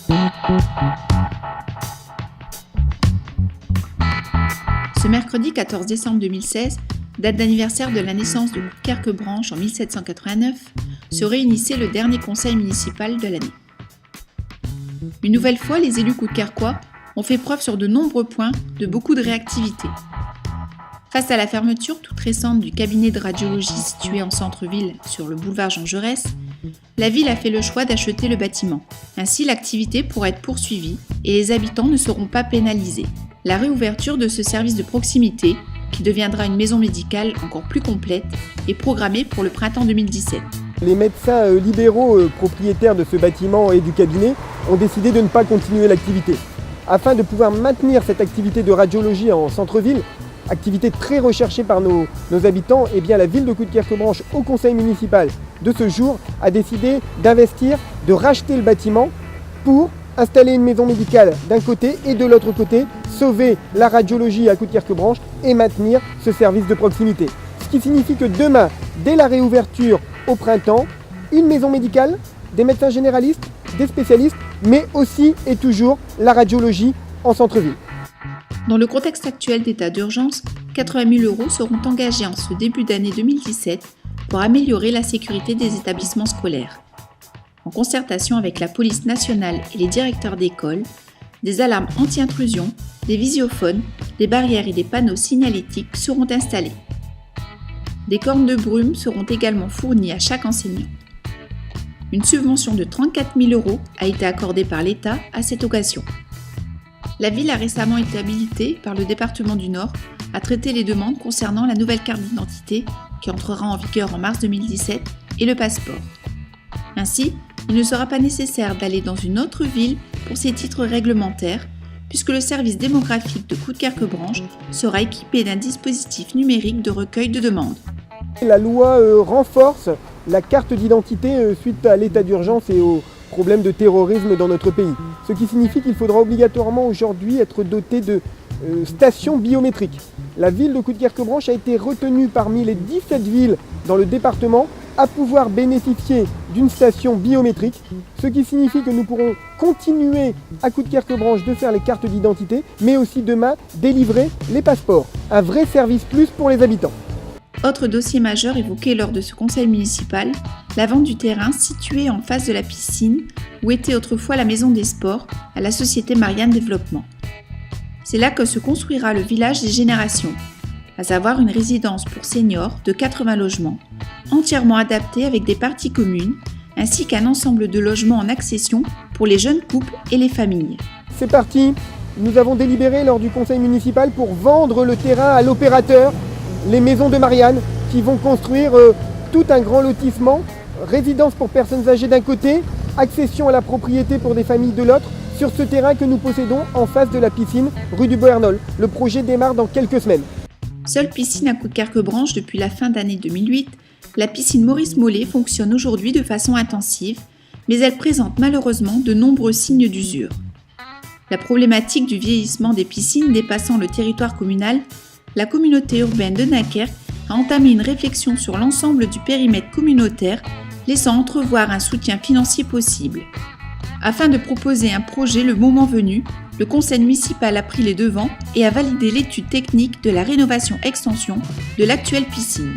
Ce mercredi 14 décembre 2016, date d'anniversaire de la naissance de Coudekerque-Branche en 1789, se réunissait le dernier conseil municipal de l'année. Une nouvelle fois, les élus coudekerquois ont fait preuve sur de nombreux points de beaucoup de réactivité. Face à la fermeture toute récente du cabinet de radiologie situé en centre-ville sur le boulevard Jean Jaurès, la ville a fait le choix d'acheter le bâtiment. Ainsi, l'activité pourra être poursuivie et les habitants ne seront pas pénalisés. La réouverture de ce service de proximité, qui deviendra une maison médicale encore plus complète, est programmée pour le printemps 2017. Les médecins libéraux propriétaires de ce bâtiment et du cabinet ont décidé de ne pas continuer l'activité. Afin de pouvoir maintenir cette activité de radiologie en centre-ville, activité très recherchée par nos habitants, eh bien la ville de Coudekerque-Branche, au conseil municipal de ce jour, a décidé d'investir, de racheter le bâtiment pour installer une maison médicale d'un côté et de l'autre côté, sauver la radiologie à Coudekerque-Branche et maintenir ce service de proximité. Ce qui signifie que demain, dès la réouverture au printemps, une maison médicale, des médecins généralistes, des spécialistes, mais aussi et toujours la radiologie en centre-ville. Dans le contexte actuel d'état d'urgence, 80 000 € seront engagés en ce début d'année 2017 pour améliorer la sécurité des établissements scolaires. En concertation avec la police nationale et les directeurs d'école, des alarmes anti-intrusion, des visiophones, des barrières et des panneaux signalétiques seront installés. Des cornes de brume seront également fournies à chaque enseignant. Une subvention de 34 000 € a été accordée par l'État à cette occasion. La ville a récemment été habilitée par le département du Nord à traiter les demandes concernant la nouvelle carte d'identité qui entrera en vigueur en mars 2017 et le passeport. Ainsi, il ne sera pas nécessaire d'aller dans une autre ville pour ces titres réglementaires puisque le service démographique de Coudekerque-Branche sera équipé d'un dispositif numérique de recueil de demandes. La loi renforce la carte d'identité suite à l'état d'urgence et aux problèmes de terrorisme dans notre pays. Ce qui signifie qu'il faudra obligatoirement aujourd'hui être doté de stations biométriques. La ville de Coudekerque-Branche a été retenue parmi les 17 villes dans le département à pouvoir bénéficier d'une station biométrique, ce qui signifie que nous pourrons continuer à Coudekerque-Branche de faire les cartes d'identité, mais aussi demain délivrer les passeports. Un vrai service plus pour les habitants. Autre dossier majeur évoqué lors de ce conseil municipal, la vente du terrain situé en face de la piscine où était autrefois la maison des sports à la société Marianne Développement. C'est là que se construira le village des générations, à savoir une résidence pour seniors de 80 logements, entièrement adaptée avec des parties communes, ainsi qu'un ensemble de logements en accession pour les jeunes couples et les familles. C'est parti, nous avons délibéré lors du conseil municipal pour vendre le terrain à l'opérateur, les maisons de Marianne, qui vont construire tout un grand lotissement, résidence pour personnes âgées d'un côté, accession à la propriété pour des familles de l'autre, sur ce terrain que nous possédons en face de la piscine, rue du Boernol. Le projet démarre dans quelques semaines. Seule piscine à Coudekerque-Branche depuis la fin d'année 2008, la piscine Maurice Mollet fonctionne aujourd'hui de façon intensive, mais elle présente malheureusement de nombreux signes d'usure. La problématique du vieillissement des piscines dépassant le territoire communal, la communauté urbaine de Dunkerque a entamé une réflexion sur l'ensemble du périmètre communautaire, laissant entrevoir un soutien financier possible. Afin de proposer un projet le moment venu, le conseil municipal a pris les devants et a validé l'étude technique de la rénovation-extension de l'actuelle piscine.